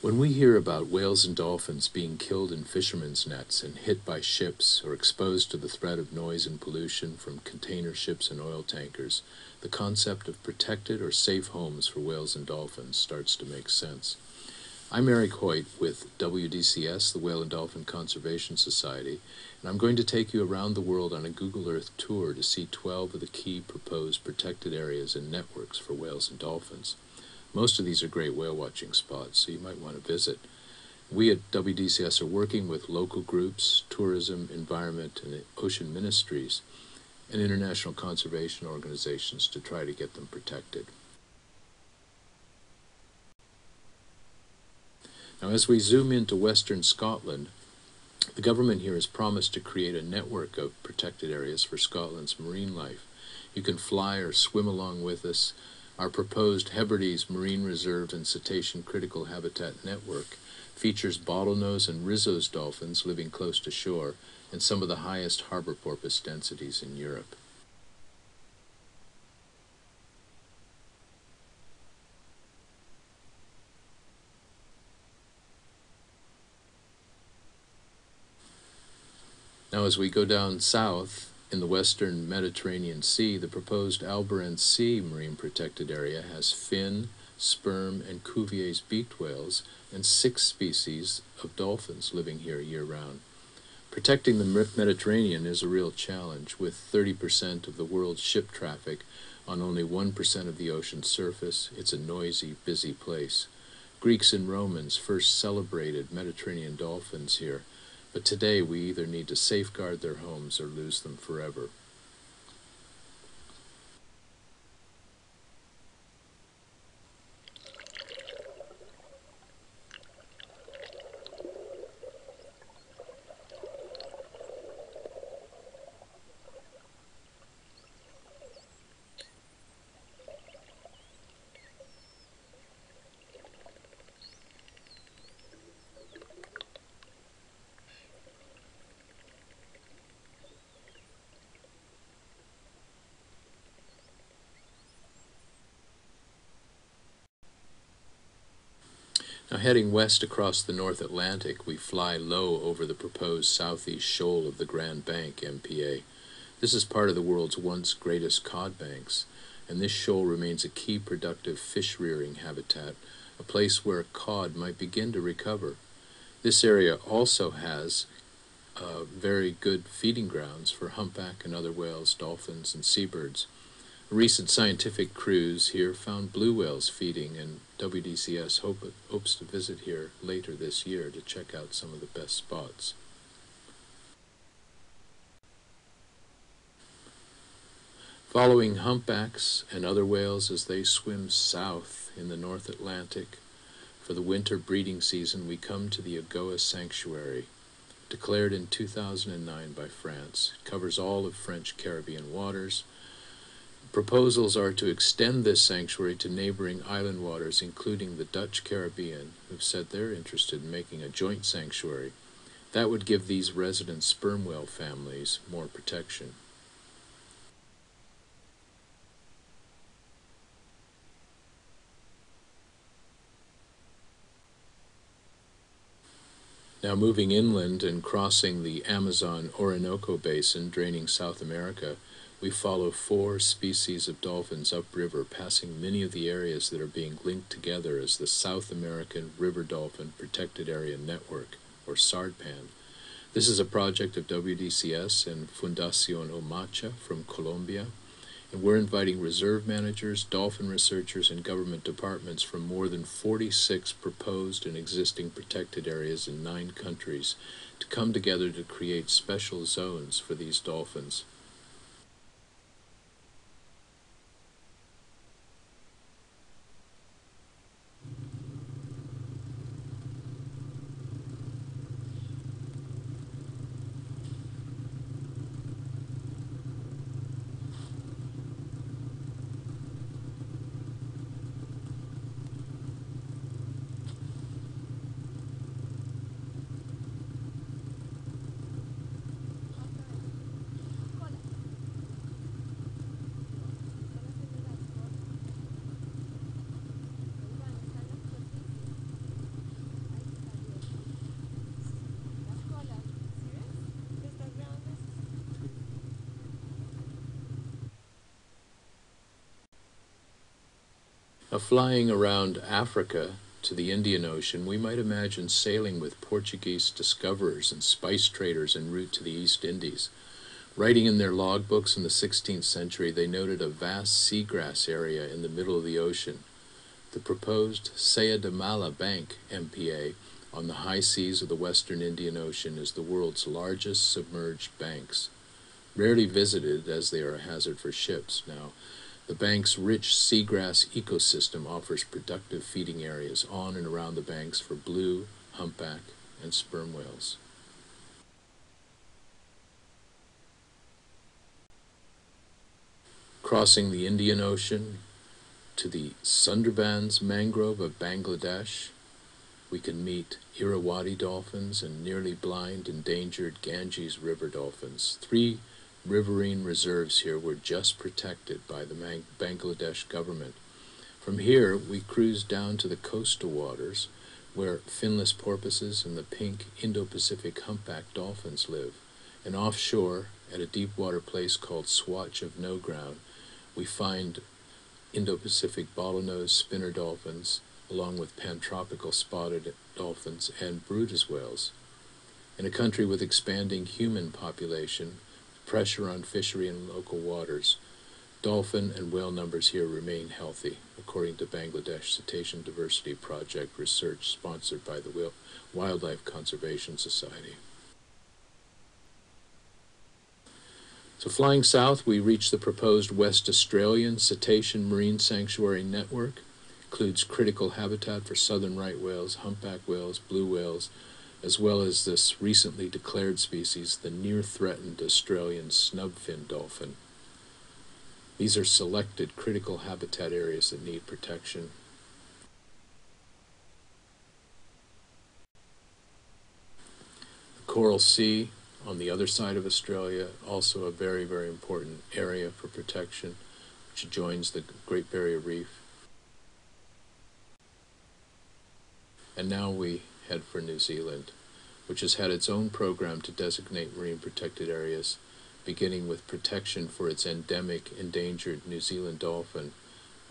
When we hear about whales and dolphins being killed in fishermen's nets and hit by ships or exposed to the threat of noise and pollution from container ships and oil tankers, the concept of protected or safe homes for whales and dolphins starts to make sense. I'm Eric Hoyt with WDCS, the Whale and Dolphin Conservation Society, and I'm going to take you around the world on a Google Earth tour to see 12 of the key proposed protected areas and networks for whales and dolphins. Most of these are great whale watching spots, so you might want to visit. We at WDCS are working with local groups, tourism, environment, and ocean ministries, and international conservation organizations to try to get them protected. Now, as we zoom into Western Scotland, the government here has promised to create a network of protected areas for Scotland's marine life. You can fly or swim along with us. Our proposed Hebrides Marine Reserve and Cetacean Critical Habitat Network features bottlenose and Risso's dolphins living close to shore and some of the highest harbor porpoise densities in Europe. Now, as we go down south, in the western Mediterranean Sea, the proposed Alboran Sea Marine Protected Area has fin, sperm, and Cuvier's beaked whales and 6 species of dolphins living here year-round. Protecting the Mediterranean is a real challenge, with 30% of the world's ship traffic on only 1% of the ocean's surface. It's a noisy, busy place. Greeks and Romans first celebrated Mediterranean dolphins here, but today we either need to safeguard their homes or lose them forever. Now, heading west across the North Atlantic, we fly low over the proposed southeast shoal of the Grand Bank, MPA. This is part of the world's once greatest cod banks, and this shoal remains a key productive fish-rearing habitat, a place where cod might begin to recover. This area also has very good feeding grounds for humpback and other whales, dolphins, and seabirds. A recent scientific cruise here found blue whales feeding, and WDCS hopes to visit here later this year to check out some of the best spots. Following humpbacks and other whales as they swim south in the North Atlantic, for the winter breeding season we come to the Agoa Sanctuary. Declared in 2009 by France, it covers all of French Caribbean waters. Proposals are to extend this sanctuary to neighboring island waters, including the Dutch Caribbean, who've said they're interested in making a joint sanctuary. That would give these resident sperm whale families more protection. Now, moving inland and crossing the Amazon-Orinoco Basin draining South America, we follow 4 species of dolphins upriver, passing many of the areas that are being linked together as the South American River Dolphin Protected Area Network, or SARDPAN. This is a project of WDCS and Fundación Omacha from Colombia, and we're inviting reserve managers, dolphin researchers, and government departments from more than 46 proposed and existing protected areas in 9 countries to come together to create special zones for these dolphins. Flying around Africa to the Indian Ocean, we might imagine sailing with Portuguese discoverers and spice traders en route to the East Indies. Writing in their logbooks in the 16th century, they noted a vast seagrass area in the middle of the ocean. The proposed Saya de Mala Bank, MPA, on the high seas of the western Indian Ocean is the world's largest submerged banks. Rarely visited, as they are a hazard for ships now, the bank's rich seagrass ecosystem offers productive feeding areas on and around the banks for blue, humpback, and sperm whales. Crossing the Indian Ocean to the Sundarbans mangrove of Bangladesh, we can meet Irrawaddy dolphins and nearly blind endangered Ganges river dolphins. 3 riverine reserves here were just protected by the Bangladesh government. From here, we cruise down to the Costa waters, where finless porpoises and the pink Indo-Pacific humpback dolphins live. And offshore, at a deep water place called Swatch of No Ground, we find Indo-Pacific bottlenose spinner dolphins, along with pantropical spotted dolphins and Brutus whales. In a country with expanding human population, pressure on fishery and local waters, dolphin and whale numbers here remain healthy, according to Bangladesh Cetacean Diversity Project research sponsored by the Wildlife Conservation Society. So flying south, we reach the proposed West Australian Cetacean Marine Sanctuary Network. Includes critical habitat for southern right whales, humpback whales, blue whales, as well as this recently declared species, the near-threatened Australian snubfin dolphin. These are selected critical habitat areas that need protection. The Coral Sea on the other side of Australia, also a very, very important area for protection, which joins the Great Barrier Reef. And now we head for New Zealand, which has had its own program to designate marine protected areas, beginning with protection for its endemic endangered New Zealand dolphin,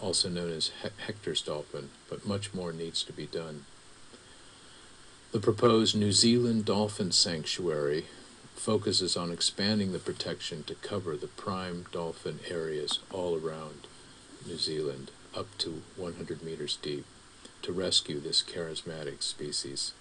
also known as Hector's dolphin, but much more needs to be done. The proposed New Zealand Dolphin Sanctuary focuses on expanding the protection to cover the prime dolphin areas all around New Zealand, up to 100 meters deep, to rescue this charismatic species.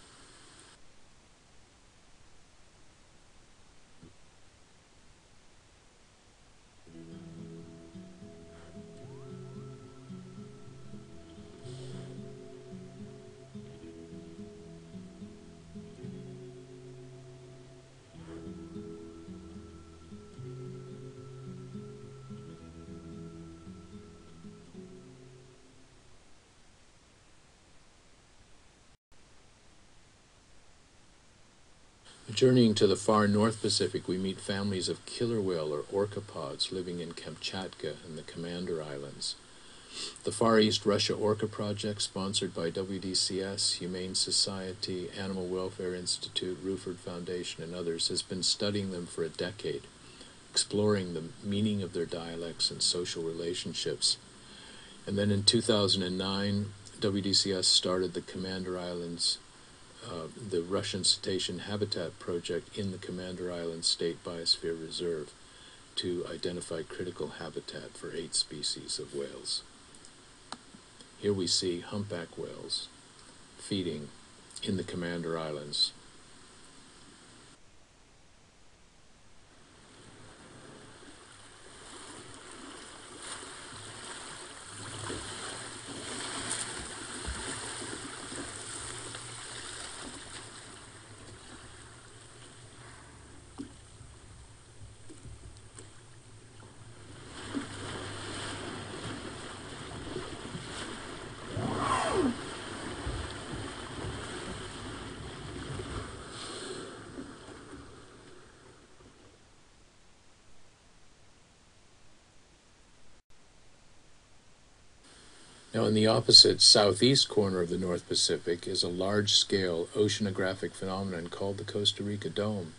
Journeying to the far North Pacific, we meet families of killer whale or orca pods living in Kamchatka and the Commander Islands. The Far East Russia Orca Project, sponsored by WDCS, Humane Society, Animal Welfare Institute, Ruford Foundation, and others, has been studying them for a decade, exploring the meaning of their dialects and social relationships. And then in 2009, WDCS started the Commander Islands the Russian Cetacean Habitat Project in the Commander Islands State Biosphere Reserve to identify critical habitat for 8 species of whales. Here we see humpback whales feeding in the Commander Islands. Now, in the opposite southeast corner of the North Pacific is a large-scale oceanographic phenomenon called the Costa Rica Dome.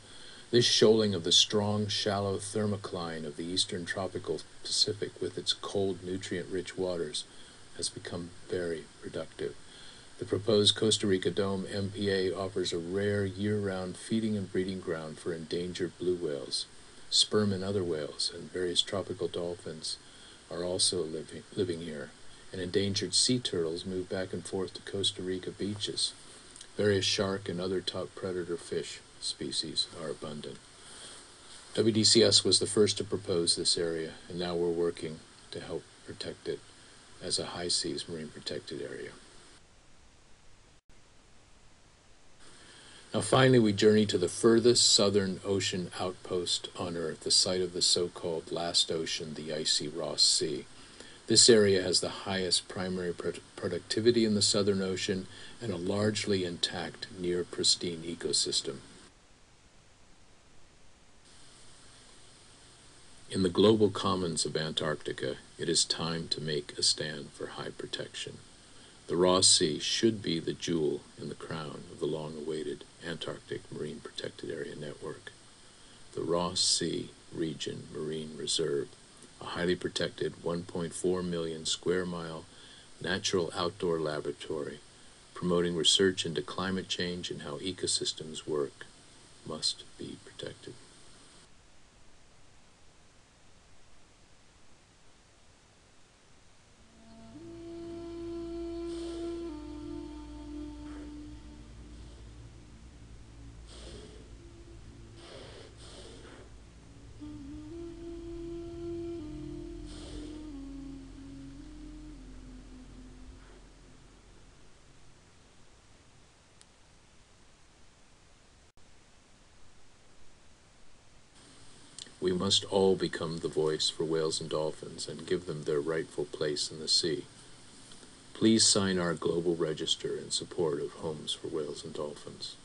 This shoaling of the strong, shallow thermocline of the eastern tropical Pacific with its cold, nutrient-rich waters has become very productive. The proposed Costa Rica Dome MPA offers a rare year-round feeding and breeding ground for endangered blue whales. Sperm and other whales and various tropical dolphins are also living here, and endangered sea turtles move back and forth to Costa Rica beaches. Various shark and other top predator fish species are abundant. WDCS was the first to propose this area, and now we're working to help protect it as a high seas marine protected area. Now finally we journey to the furthest southern ocean outpost on Earth, the site of the so-called last ocean, the icy Ross Sea. This area has the highest primary productivity in the Southern Ocean and a largely intact, near-pristine ecosystem. In the global commons of Antarctica, it is time to make a stand for high protection. The Ross Sea should be the jewel in the crown of the long-awaited Antarctic Marine Protected Area Network. The Ross Sea Region Marine Reserve, a highly protected 1.4 million square mile natural outdoor laboratory promoting research into climate change and how ecosystems work, must be protected. We must all become the voice for whales and dolphins and give them their rightful place in the sea. Please sign our global register in support of Homes for Whales and Dolphins.